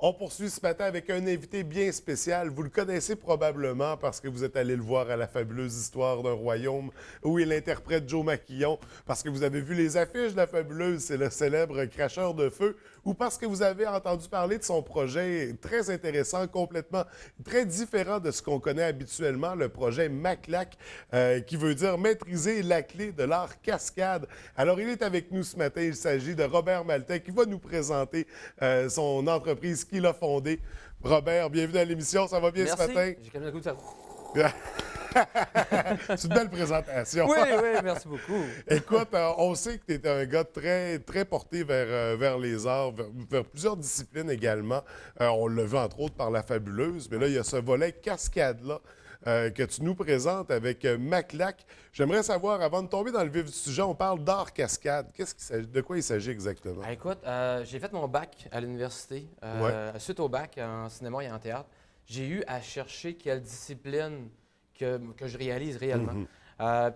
On poursuit ce matin avec un invité bien spécial. Vous le connaissez probablement parce que vous êtes allé le voir à la fabuleuse histoire d'un royaume où il interprète Joe Maquillon, parce que vous avez vu les affiches de la fabuleuse, c'est le célèbre cracheur de feu, ou parce que vous avez entendu parler de son projet très intéressant, complètement très différent de ce qu'on connaît habituellement, le projet MACLAC, qui veut dire maîtriser la clé de l'art cascade. Alors, il est avec nous ce matin. Il s'agit de Robert Maltais qui va nous présenter son entreprise qu'il a fondée. Robert, bienvenue à l'émission. Ça va bien ce matin? J'ai quand même le goût de faire... C'est une belle présentation. Oui, oui, merci beaucoup. Écoute, on sait que tu es un gars très, très porté vers les arts, vers plusieurs disciplines également. On l'a vu entre autres par la fabuleuse, mais là, il y a ce volet cascade-là que tu nous présentes avec MACLAC. J'aimerais savoir, avant de tomber dans le vif du sujet, on parle d'art cascade. De quoi il s'agit exactement? Écoute, j'ai fait mon bac à l'université. Suite au bac en cinéma et en théâtre, j'ai eu à chercher quelle discipline que je réalise réellement.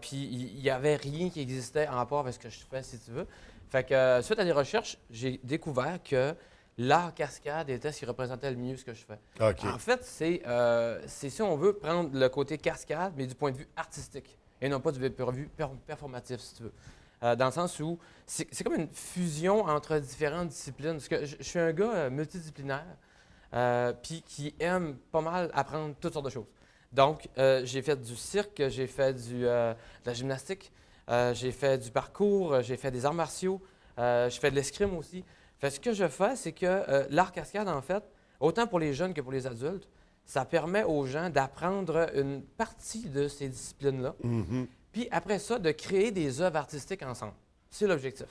Puis il n'y avait rien qui existait en rapport avec ce que je fais, si tu veux. Fait que suite à des recherches, j'ai découvert que l'art cascade était ce qui représentait le mieux ce que je fais. Okay. En fait, c'est si on veut prendre le côté cascade, mais du point de vue artistique, et non pas du point de vue performatif, si tu veux. Dans le sens où c'est comme une fusion entre différentes disciplines. Parce que je suis un gars multidisciplinaire, puis qui aime pas mal apprendre toutes sortes de choses. Donc, j'ai fait du cirque, j'ai fait de la gymnastique, j'ai fait du parcours, j'ai fait des arts martiaux, je fais de l'escrime aussi. Fait, ce que je fais, c'est que l'art cascade, en fait, autant pour les jeunes que pour les adultes, ça permet aux gens d'apprendre une partie de ces disciplines-là. Puis après ça, de créer des œuvres artistiques ensemble. C'est l'objectif.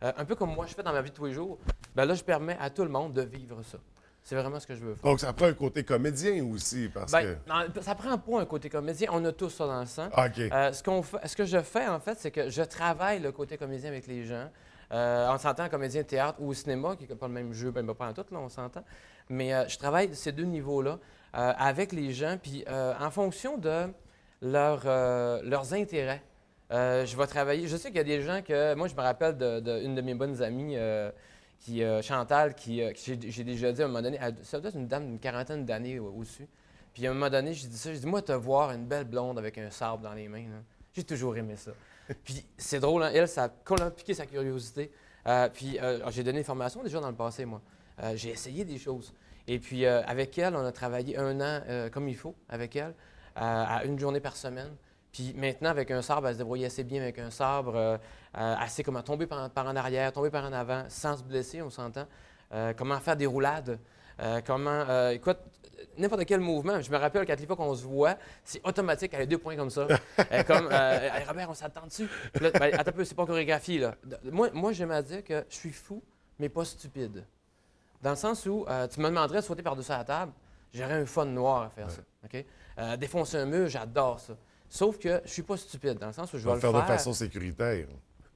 Un peu comme moi, je fais dans ma vie de tous les jours, bien là, je permets à tout le monde de vivre ça. C'est vraiment ce que je veux faire. Donc, ça prend un côté comédien aussi, parce que... Non, ça prend pas un côté comédien. On a tous ça dans le sang. OK. Ce que je fais, en fait, c'est que je travaille le côté comédien avec les gens. On s'entend comédien de théâtre ou au cinéma, qui n'est pas le même jeu, ben, pas en tout, là, on s'entend. Mais je travaille ces deux niveaux-là avec les gens, puis en fonction de leurs intérêts. Je vais travailler. Je sais qu'il y a des gens que... Moi, je me rappelle d'une de mes bonnes amies, Chantal, j'ai déjà dit à un moment donné, ça doit être une dame d'une quarantaine d'années au-dessus. Puis à un moment donné, j'ai dit ça, j'ai dit, moi, te voir une belle blonde avec un sabre dans les mains, là, j'ai toujours aimé ça. Puis c'est drôle, hein, elle, ça a complètement piqué sa curiosité. Puis j'ai donné une formation déjà dans le passé, moi. J'ai essayé des choses. Et puis avec elle, on a travaillé 1 an comme il faut avec elle, à 1 journée par semaine. Puis maintenant, avec un sabre, elle se débrouille assez bien avec un sabre, assez comment tomber par en arrière, tomber par en avant, sans se blesser, on s'entend. Comment faire des roulades, écoute, n'importe quel mouvement. Je me rappelle qu'à l'époque qu'on se voit, c'est automatique, elle a 2 points comme ça. Comme, hey, Robert, on s'attend dessus. Là, ben, attends un peu, c'est pas chorégraphie, là. Moi j'aime à dire que je suis fou, mais pas stupide. Dans le sens où tu me demanderais de sauter par-dessus la table, j'aurais un fun noir à faire ça. OK? Défoncer un mur, j'adore ça. Sauf que je suis pas stupide, dans le sens où je vais le faire de façon sécuritaire.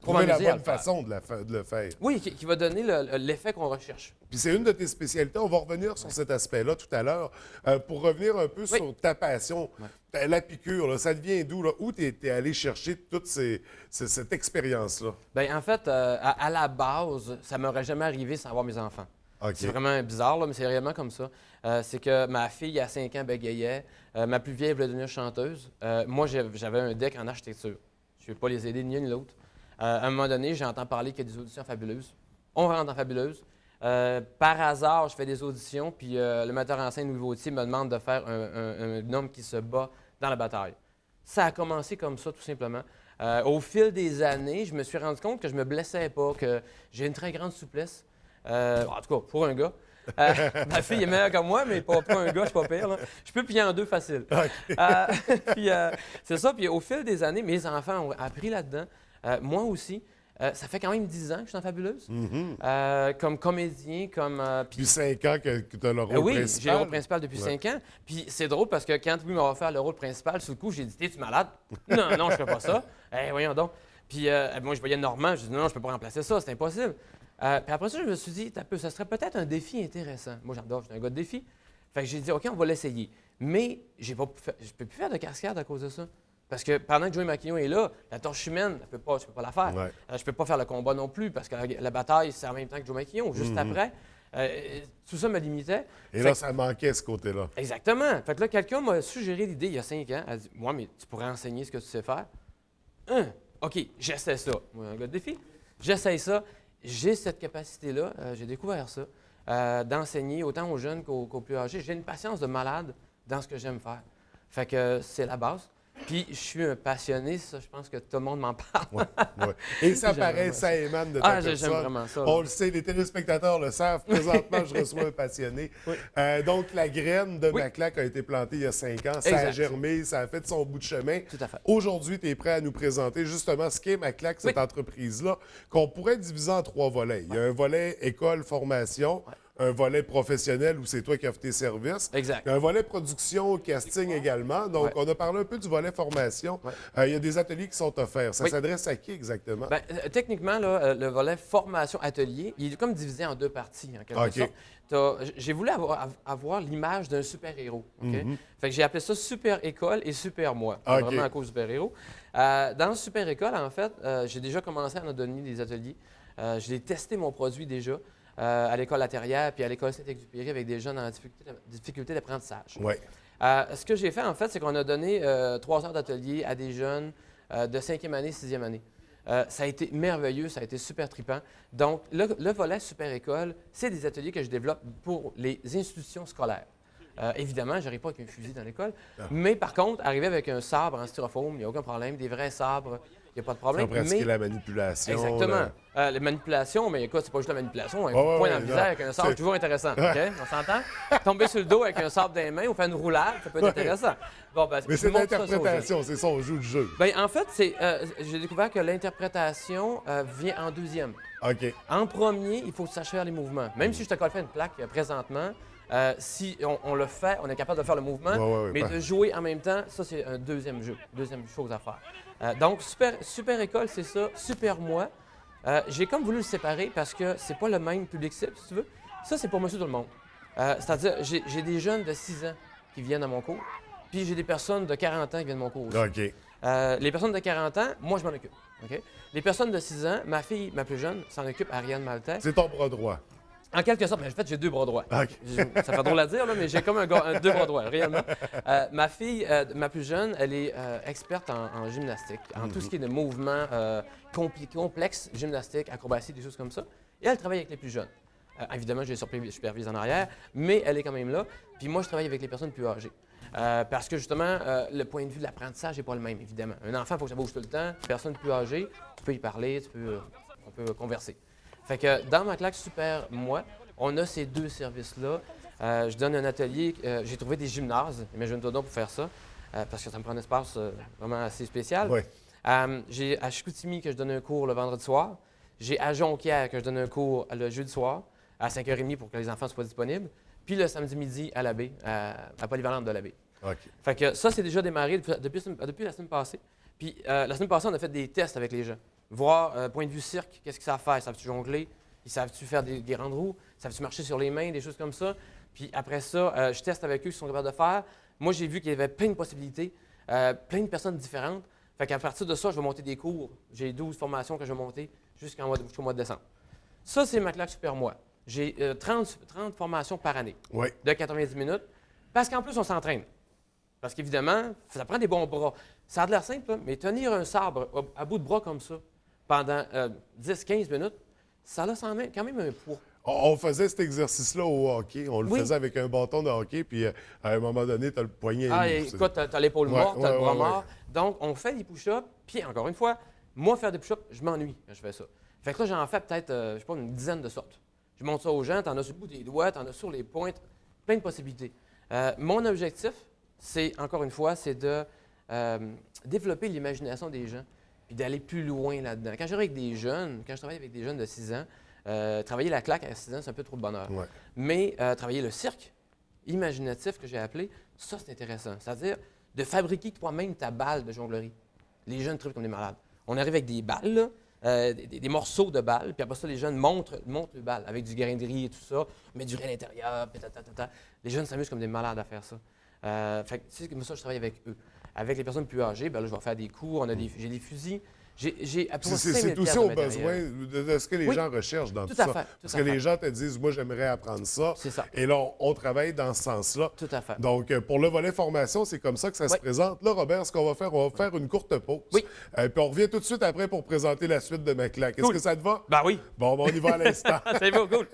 Pour trouver la m'amuser à bonne le faire. façon de le faire. Oui, qui va donner l'effet qu'on recherche. Puis c'est une de tes spécialités. On va revenir sur cet aspect-là tout à l'heure. Pour revenir un peu sur ta passion, la piqûre, là, ça devient d'où? Où tu es allé chercher toute cette expérience-là? Bien, en fait, à la base, ça ne m'aurait jamais arrivé sans avoir mes enfants. Okay. C'est vraiment bizarre, là, mais c'est réellement comme ça. C'est que ma fille, à 5 ans, bégayait. Ma plus vieille voulait devenir chanteuse. Moi, j'avais un deck en architecture. Je ne vais pas les aider ni l'un ni l'autre. À un moment donné, j'entends parler qu'il y a des auditions fabuleuses. On rentre dans Fabuleuse. Par hasard, je fais des auditions, puis le metteur en scène Louis Vautier me demande de faire un homme qui se bat dans la bataille. Ça a commencé comme ça, tout simplement. Au fil des années, je me suis rendu compte que je ne me blessais pas, que j'ai une très grande souplesse. En tout cas, pour un gars. Ma fille est meilleure que moi, mais pour un gars, je suis pas pire. Là. Je peux plier en 2 facile. Okay. Puis c'est ça. Puis au fil des années, mes enfants ont appris là-dedans. Moi aussi. Ça fait quand même 10 ans que je suis dans Fabuleuse. Comme comédien, comme... Puis 5 ans que tu as le rôle oui, principal. J'ai le rôle principal depuis 5 ans. Puis c'est drôle parce que quand Louis m'a offert le rôle principal, sur le coup, j'ai dit « T'es-tu malade? » Non, non, je fais pas ça. Voyons donc. Puis moi, je voyais Normand. Je dis « Non, je peux pas remplacer ça, c'est impossible. » Puis après ça, je me suis dit, ça serait peut-être un défi intéressant. Moi, j'adore, je suis un gars de défi. Fait que j'ai dit, OK, on va l'essayer. Mais je ne peux plus faire de cascade à cause de ça. Parce que pendant que Joe Maquillon est là, la torche humaine, je ne peux pas la faire. Ouais. Je ne peux pas faire le combat non plus, parce que la bataille, c'est en même temps que Joe Maquillon, juste après. Tout ça me limitait. Et là, ça manquait ce côté-là. Exactement. Fait que là, quelqu'un m'a suggéré l'idée il y a 5 ans. Elle a dit, moi, mais tu pourrais enseigner ce que tu sais faire. OK, j'essaie ça. Moi, un gars de défi. J'essaie ça. J'ai cette capacité-là. J'ai découvert ça. D'enseigner autant aux jeunes qu'aux plus âgés. J'ai une patience de malade dans ce que j'aime faire. Fait que c'est la base. Puis je suis un passionné, ça, je pense que tout le monde m'en parle. Ouais. Et ça paraît, ça émane de ta personne. J'aime vraiment ça. On le sait, les téléspectateurs le savent. Présentement, je reçois un passionné. Oui. Donc, la graine de Maclac a été plantée il y a 5 ans. Ça a germé, ça a fait son bout de chemin. Tout à fait. Aujourd'hui, tu es prêt à nous présenter justement ce qu'est Maclac, cette entreprise-là, qu'on pourrait diviser en 3 volets. Il y a un volet école, formation. Un volet professionnel où c'est toi qui offres tes services. Exact. Il y a un volet production, casting également. Donc, on a parlé un peu du volet formation. Il y a des ateliers qui sont offerts. Ça s'adresse à qui exactement? Bien, techniquement, là, le volet formation-atelier, il est comme divisé en 2 parties, en quelque sorte. J'ai voulu avoir l'image d'un super-héros. Fait que j'ai appelé ça Super-École et Super-Moi. Vraiment à cause du super-héros. Dans Super-École, en fait, j'ai déjà commencé à en donner des ateliers. J'ai testé mon produit déjà. À l'école La Terrière puis à l'école Saint-Exupéry avec des jeunes en difficulté d'apprentissage. Ce que j'ai fait, en fait, c'est qu'on a donné 3 heures d'atelier à des jeunes de 5e année, 6e année. Ça a été merveilleux, ça a été super trippant. Donc, le volet Super École, c'est des ateliers que je développe pour les institutions scolaires. Évidemment, je n'arrive pas avec un fusil dans l'école, mais par contre, arriver avec un sabre en styrofoam, il n'y a aucun problème, des vrais sabres. Il n'y a pas de problème. Tu as pratiqué la manipulation. Exactement. La manipulation, mais écoute, c'est pas juste la manipulation. Un coup de poing dans le visage avec un sabre, c'est toujours intéressant. On s'entend? Tomber sur le dos avec un sabre dans les mains ou faire une roulade, ça peut être intéressant. Bon, mais c'est l'interprétation, c'est ça, on joue le jeu. Bien, en fait, j'ai découvert que l'interprétation vient en 2e. OK. En premier, il faut que tu saches faire les mouvements. Même si je te colle une plaque présentement, si on le fait, on est capable de faire le mouvement, mais de jouer en même temps, ça, c'est un 2e jeu, 2e chose à faire. Donc, super École, c'est ça. Super Moi, j'ai comme voulu le séparer parce que c'est pas le même public cible, si tu veux. Ça, c'est pour monsieur tout le monde. C'est-à-dire, j'ai des jeunes de 6 ans qui viennent à mon cours, puis j'ai des personnes de 40 ans qui viennent à mon cours aussi. OK. Les personnes de 40 ans, moi, je m'en occupe. Okay? Les personnes de 6 ans, ma fille, ma plus jeune, s'en occupe, Ariane Maltais. C'est ton bras droit. En quelque sorte, mais en fait, j'ai 2 bras droits. Okay. Ça fait drôle à dire, là, mais j'ai comme 2 bras droits, réellement. Ma fille, ma plus jeune, elle est experte en gymnastique, en tout ce qui est de mouvements complexes, gymnastique, acrobatie, des choses comme ça. Et elle travaille avec les plus jeunes. Évidemment, je les supervise en arrière, mais elle est quand même là. Puis moi, je travaille avec les personnes plus âgées. Parce que justement, le point de vue de l'apprentissage n'est pas le même, évidemment. Un enfant, il faut que ça bouge tout le temps. Une personne plus âgée, tu peux y parler, on peut converser. Fait que dans Maclac Super Moi, on a ces 2 services-là. Je donne un atelier, j'ai trouvé des gymnases, imagine-toi donc pour faire ça, parce que ça me prend un espace vraiment assez spécial. J'ai à Chicoutimi que je donne un cours le vendredi soir. J'ai à Jonquière que je donne un cours le jeudi soir à 5h30 pour que les enfants soient disponibles. Puis le samedi midi à la baie, à Polyvalente de la baie. Fait que ça, c'est déjà démarré depuis la semaine passée. Puis la semaine passée, on a fait des tests avec les gens. Voir, point de vue cirque, qu'est-ce qu'ils savent faire? Ils savent-tu jongler? Ils savent-tu faire des grandes roues? Ils savent-tu marcher sur les mains? Des choses comme ça. Puis après ça, je teste avec eux ce qu'ils sont capables de faire. Moi, j'ai vu qu'il y avait plein de possibilités, plein de personnes différentes. Fait qu'à partir de ça, je vais monter des cours. J'ai 12 formations que je vais monter jusqu'au mois de décembre. Ça, c'est Maclac Super Moi. J'ai 30 formations par année de 90 minutes. Parce qu'en plus, on s'entraîne. Parce qu'évidemment, ça prend des bons bras. Ça a l'air simple, mais tenir un sabre à bout de bras comme ça pendant 10-15 minutes, ça a quand même un poids. On faisait cet exercice-là au hockey. On le faisait avec un bâton de hockey, puis à un moment donné, tu as le poignet. Écoute, tu as l'épaule morte, tu as le bras mort. Donc, on fait des push-ups, puis encore une fois, moi, faire des push-ups, je m'ennuie quand je fais ça. Fait que là, j'en fais peut-être, je sais pas, une dizaine de sortes. Je montre ça aux gens, tu en as sur le bout des doigts, tu en as sur les pointes, plein de possibilités. Mon objectif, c'est, encore une fois, c'est de développer l'imagination des gens, puis d'aller plus loin là-dedans. Quand je travaille avec des jeunes de 6 ans, travailler la claque à 6 ans, c'est un peu trop de bonheur. Mais travailler le cirque imaginatif que j'ai appelé, ça, c'est intéressant. C'est-à-dire de fabriquer toi-même ta balle de jonglerie. Les jeunes trouvent qu'on est malades. On arrive avec des balles, là, des morceaux de balles, puis après ça, les jeunes montent les balles avec du grain de riz et tout ça, mais du riz à l'intérieur, puis Les jeunes s'amusent comme des malades à faire ça. Fait que, c'est comme ça que je travaille avec eux. Avec les personnes plus âgées, bien là, je vais faire des cours, j'ai des fusils. pour C'est 5 000 aussi de aux matériel. besoins de ce que les Oui, gens recherchent dans tout tout à ça. fait, tout Parce à que fait. les gens te disent, moi, j'aimerais apprendre ça. C'est ça. Et là, on travaille dans ce sens-là. Tout à fait. Donc, pour le volet formation, c'est comme ça que ça se Oui. présente. Là, Robert, ce qu'on va faire, on va faire une courte pause. Oui. Puis on revient tout de suite après pour présenter la suite de McClack. Est-ce Cool. que ça te va? Ben oui. Bon, ben, on y va à l'instant. C'est beau, cool.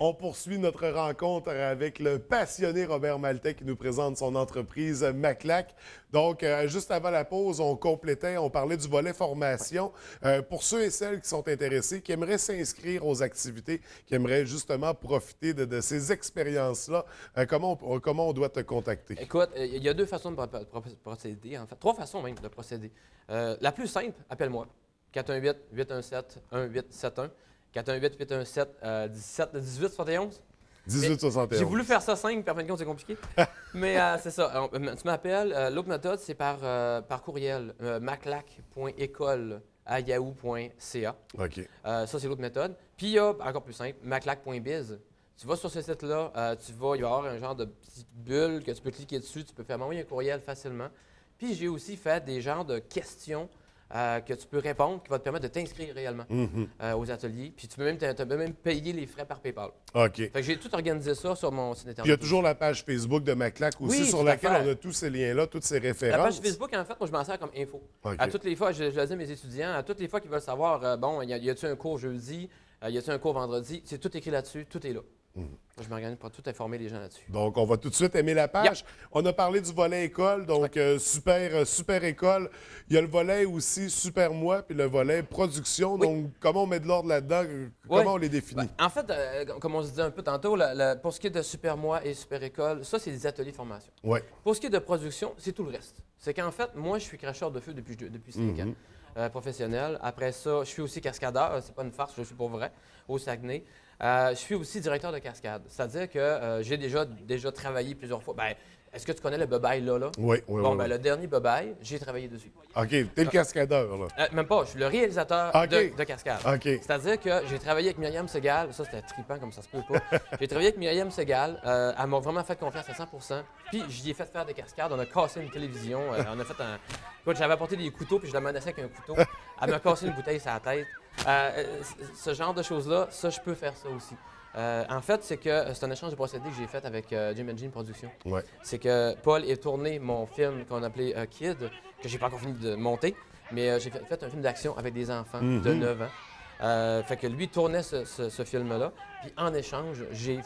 On poursuit notre rencontre avec le passionné Robert Maltais qui nous présente son entreprise McClack. Donc, juste avant la pause, on complétait, on parlait du volet formation. Pour ceux et celles qui sont intéressés, qui aimeraient s'inscrire aux activités, qui aimeraient justement profiter de ces expériences-là, comment on doit te contacter? Écoute, il y a 2 façons de procéder, en fait. 3 façons même de procéder. La plus simple, appelle-moi. 418-817-1871. 418-817-1871. 1871. J'ai voulu faire ça simple, puis en fin de compte, c'est compliqué. Mais c'est ça. Tu m'appelles. L'autre méthode, c'est par courriel. maclac.école@yahoo.ca. OK. Ça, c'est l'autre méthode. Puis il y a, encore plus simple, maclac.biz. Tu vas sur ce site-là, il va y avoir un genre de petite bulle que tu peux cliquer dessus. Tu peux faire m'envoyer un courriel facilement. Puis j'ai aussi fait des genres de questions que tu peux répondre qui va te permettre de t'inscrire réellement aux ateliers. Puis tu peux même payer les frais par PayPal. OK. Fait que j'ai tout organisé ça sur mon site Internet. Puis il y a toujours la page Facebook de McClack aussi, Oui, sur tout à laquelle fait. on a tous ces liens-là, toutes ces références. La page Facebook, en fait, moi, je m'en sers comme info. OK. À toutes les fois, je le dis à mes étudiants, à toutes les fois qu'ils veulent savoir, bon, y a-t-il un cours jeudi, y a-t-il un cours vendredi, c'est tout écrit là-dessus, tout est là. Je m'organise pour tout informer les gens là-dessus. Donc, on va tout de suite aimer la page. On a parlé du volet école, donc super école. Il y a le volet aussi super moi, puis le volet production. Oui. Donc, comment on met de l'ordre là-dedans? Comment on les définit? Ben, en fait, comme on se disait un peu tantôt, pour ce qui est de super moi et super école, ça, c'est des ateliers de formation. Oui. Pour ce qui est de production, c'est tout le reste. C'est qu'en fait, moi, je suis cracheur de feu depuis 5 ans, professionnel. Après ça, je suis aussi cascadeur, c'est pas une farce, je suis pour vrai, au Saguenay. Je suis aussi directeur de cascade, c'est-à-dire que j'ai déjà travaillé plusieurs fois. Ben, est-ce que tu connais le Bobaï là? Oui. Bon, ben, le dernier Bobaï, j'ai travaillé dessus. OK, t'es le cascadeur, là. Même pas, je suis le réalisateur OK. de cascade. OK. C'est-à-dire que j'ai travaillé avec Myriam Segal, ça c'était trippant comme ça se peut pas. J'ai travaillé avec Myriam Segal, elle m'a vraiment fait confiance à 100%. Puis j'y ai fait faire des cascades, on a cassé une télévision, on a fait un... Écoute, j'avais apporté des couteaux puis je la menaçais avec un couteau. Elle m'a cassé une bouteille sur la tête. Ce genre de choses-là, ça je peux faire ça aussi. En fait, c'est un échange de procédés que j'ai fait avec Jim Engine Productions. Ouais. C'est que Paul est tourné mon film qu'on appelait Kid, que j'ai pas encore fini de monter, mais j'ai fait un film d'action avec des enfants de 9 ans. Fait que lui tournait ce film-là. Puis en échange, j'ai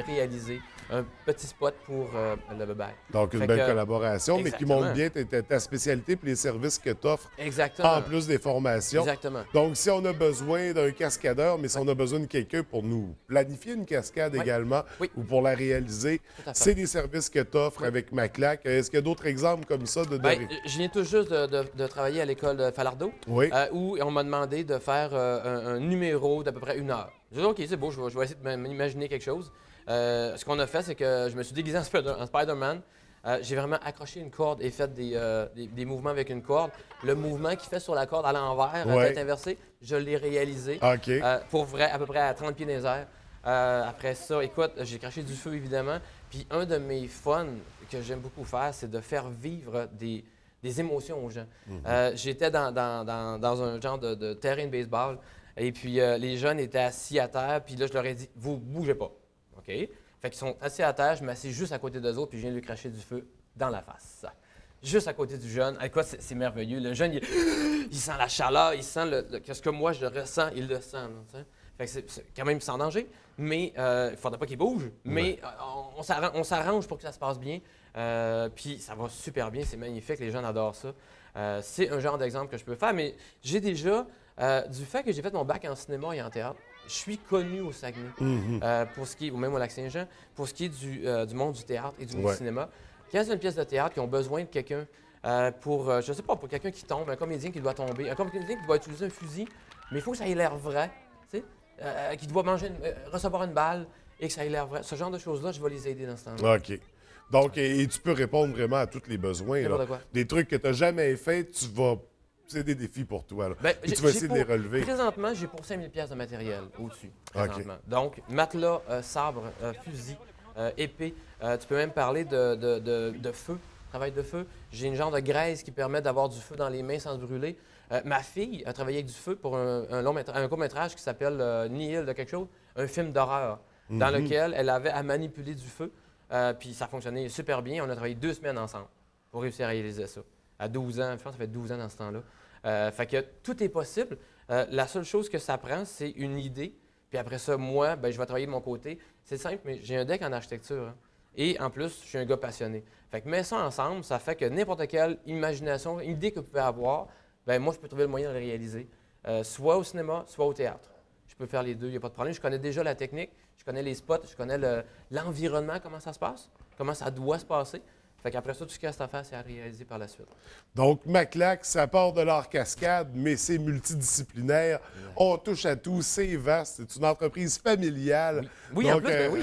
réalisé un petit spot pour le Bye-Bye. Donc, une Fait belle que- collaboration, mais qui Exactement. montre bien ta spécialité et les services que tu offres, Exactement. en plus des formations. Exactement. Donc, si on a besoin d'un cascadeur, mais si on a besoin de quelqu'un pour nous planifier une cascade Oui. également, Oui. ou pour la réaliser, Tout à fait. c'est des services que tu offres avec McClack. Est-ce qu'il y a d'autres exemples comme ça de Ben, je viens tout juste de travailler à l'école de Falardeau, Oui. où on m'a demandé de faire un numéro d'à peu près 1 heure. J'ai dit, OK, c'est beau, je vais essayer de m'imaginer quelque chose. Ce qu'on a fait, c'est que je me suis déguisé en Spider-Man. J'ai vraiment accroché une corde et fait des mouvements avec une corde. Le mouvement qu'il fait sur la corde à l'envers, Ouais. à tête inversée, je l'ai réalisé. OK. Pour vrai, à peu près à 30 pieds dans les airs. Après ça, écoute, j'ai craché du feu, évidemment. Puis un de mes fun que j'aime beaucoup faire, c'est de faire vivre des émotions aux gens. J'étais dans un genre de terrain de baseball, et puis les jeunes étaient assis à terre, puis là, je leur ai dit, vous bougez pas. OK? Fait qu'ils sont assis à terre, je m'assieds juste à côté d'eux autres, puis je viens de lui cracher du feu dans la face. Juste à côté du jeune. Écoute, c'est merveilleux. Le jeune, il sent la chaleur, il sent ce que moi je ressens, il le sent. là, tu sais. Fait que c'est quand même sans danger, mais il ne faudrait pas qu'il bouge. Mais on s'arrange pour que ça se passe bien. Puis ça va super bien, c'est magnifique, les jeunes adorent ça. C'est un genre d'exemple que je peux faire, mais j'ai déjà, du fait que j'ai fait mon bac en cinéma et en théâtre, je suis connu au Saguenay, pour ce qui est, ou même au Lac-Saint-Jean, pour ce qui est du monde du théâtre et du cinéma. Quand il y a une pièce de théâtre qui ont besoin de quelqu'un pour, je sais pas, pour quelqu'un qui tombe, un comédien qui doit tomber, un comédien qui doit utiliser un fusil, mais il faut que ça ait l'air vrai, tu sais, qui doit recevoir une balle et que ça ait l'air vrai. Ce genre de choses-là, je vais les aider dans ce temps-là. OK. Donc, et tu peux répondre vraiment à tous les besoins. Là. N'importe quoi. Des trucs que tu n'as jamais fait, c'est des défis pour toi. Là. Ben, Puis tu vas essayer de les relever. Présentement, j'ai pour 5 000 pièces de matériel au-dessus. Présentement. Donc, matelas, sabre, fusil, épée. Tu peux même parler de feu, travail de feu. J'ai une genre de graisse qui permet d'avoir du feu dans les mains sans se brûler. Ma fille a travaillé avec du feu pour un court-métrage qui s'appelle Nihil de quelque chose, un film d'horreur, dans lequel elle avait à manipuler du feu. Puis ça fonctionnait super bien. On a travaillé 2 semaines ensemble pour réussir à réaliser ça. À 12 ans, je pense que ça fait 12 ans dans ce temps-là. Fait que tout est possible. La seule chose que ça prend, c'est une idée. Puis après ça, moi, ben, je vais travailler de mon côté. C'est simple, mais j'ai un deck en architecture. Hein. Et en plus, je suis un gars passionné. Fait que mets ça ensemble, ça fait que n'importe quelle imagination, idée que vous pouvez avoir, ben moi, je peux trouver le moyen de le réaliser. Soit au cinéma, soit au théâtre. Je peux faire les deux, il n'y a pas de problème. Je connais déjà la technique, je connais les spots, je connais l'environnement, comment ça se passe, comment ça doit se passer. Fait qu'après ça, tout ce qu'il reste à faire, c'est à réaliser par la suite. Donc, Maclac, ça part de l'art cascade, mais c'est multidisciplinaire. On touche à tout, c'est vaste. C'est une entreprise familiale. Oui, donc, en plus, ben oui.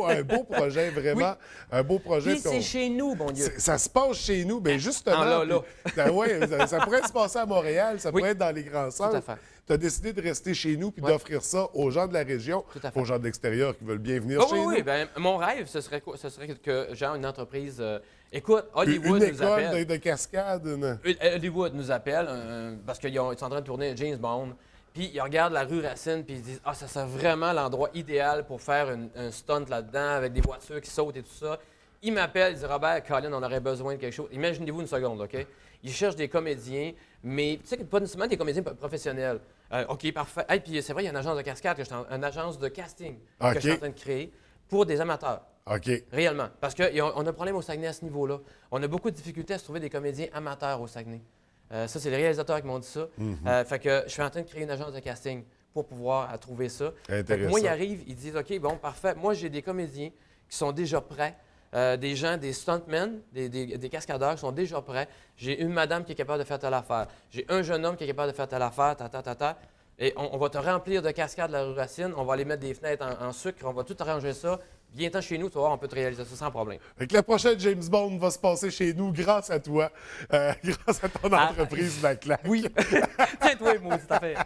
un beau projet, vraiment. Un beau projet. Puis c'est chez nous, bon Dieu. Ça se passe chez nous, bien justement. Là. Ça pourrait se passer à Montréal, ça pourrait être dans les grands centres. Tout à fait. Tu as décidé de rester chez nous puis d'offrir ça aux gens de la région, aux gens de l'extérieur qui veulent bien venir chez nous. Oui, bien, mon rêve, ce serait que genre une entreprise. Écoute, Hollywood une nous appelle. école de cascade. Hollywood nous appelle parce qu'ils sont en train de tourner James Bond. Puis ils regardent la rue Racine puis ils disent ça serait vraiment l'endroit idéal pour faire un stunt là-dedans avec des voitures qui sautent et tout ça. Ils m'appellent, ils disent Robert, Colin, on aurait besoin de quelque chose. Imaginez-vous une seconde, OK? Ils cherchent des comédiens, mais tu sais, pas nécessairement des comédiens professionnels. OK, parfait. Et puis c'est vrai, il y a une agence de cascade, une agence de casting que je suis en train de créer pour des amateurs. OK. Réellement. Parce qu'on a un problème au Saguenay à ce niveau-là. On a beaucoup de difficultés à se trouver des comédiens amateurs au Saguenay. Ça, c'est les réalisateurs qui m'ont dit ça. Fait que je suis en train de créer une agence de casting pour pouvoir trouver ça. Fait que moi, ils arrivent, ils disent OK, bon, parfait. Moi, j'ai des comédiens qui sont déjà prêts. Des gens, des stuntmen, des cascadeurs qui sont déjà prêts. J'ai une madame qui est capable de faire telle affaire. J'ai un jeune homme qui est capable de faire telle affaire, Et on va te remplir de cascades la rue Racine. On va aller mettre des fenêtres en sucre. On va tout arranger ça. Viens-t'en chez nous, tu vas voir, on peut te réaliser ça sans problème. Fait que la prochaine James Bond va se passer chez nous grâce à toi, grâce à ton entreprise, Maclac. Oui. Tiens-toi, maudit affaire.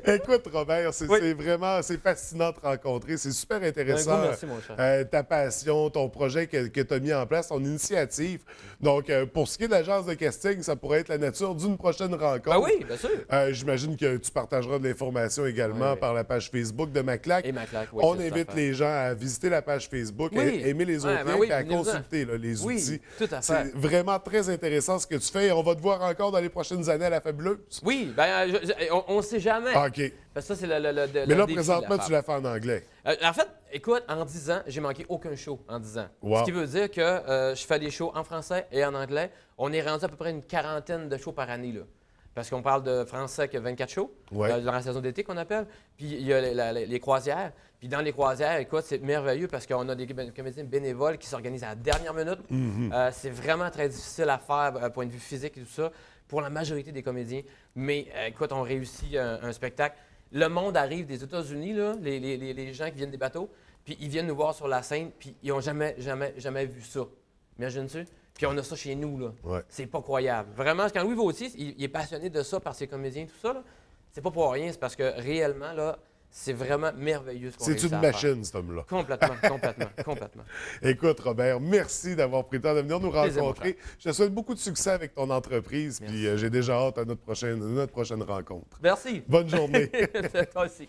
Écoute, Robert, c'est vraiment fascinant de te rencontrer. C'est super intéressant. Un gros merci, mon cher. Ta passion, ton projet que tu as mis en place, ton initiative. Donc, pour ce qui est de l'agence de casting, ça pourrait être la nature d'une prochaine rencontre. Ben oui, bien sûr. J'imagine que tu partageras de l'information également par la page Facebook de Maclac. Et Maclac, oui. On invite les gens à visiter la page Facebook, à aimer les autres liens et à consulter les outils. Tout à fait. C'est vraiment très intéressant ce que tu fais et on va te voir encore dans les prochaines années à la Fabuleuse. Oui, bien, on ne sait jamais. OK. Parce que ça, c'est Mais là, présentement, tu l'as fait en anglais. En fait, écoute, en 10 ans, j'ai manqué aucun show en 10 ans. Wow. Ce qui veut dire que je fais des shows en français et en anglais. On est rendu à peu près une quarantaine de shows par année, là. Parce qu'on parle de français qui a 24 shows dans la saison d'été qu'on appelle. Puis il y a les croisières. Puis dans les croisières, écoute, c'est merveilleux parce qu'on a des comédiens bénévoles qui s'organisent à la dernière minute. C'est vraiment très difficile à faire, point de vue physique et tout ça, pour la majorité des comédiens. Mais écoute, on réussit un spectacle. Le monde arrive des États-Unis, là, les gens qui viennent des bateaux, puis ils viennent nous voir sur la scène, puis ils n'ont jamais vu ça. Imagines-tu? Puis on a ça chez nous, là. Ouais. C'est pas croyable. Vraiment, quand Louis Vautier, il est passionné de ça par ses comédiens et tout ça, là, c'est pas pour rien, c'est parce que réellement, là, c'est vraiment merveilleux ce qu'on réussit à faire. C'est une machine, cet homme-là. Complètement. Écoute, Robert, merci d'avoir pris le temps de venir nous rencontrer. Je te souhaite beaucoup de succès avec ton entreprise, puis j'ai déjà hâte à notre prochaine rencontre. Merci. Bonne journée. Toi aussi.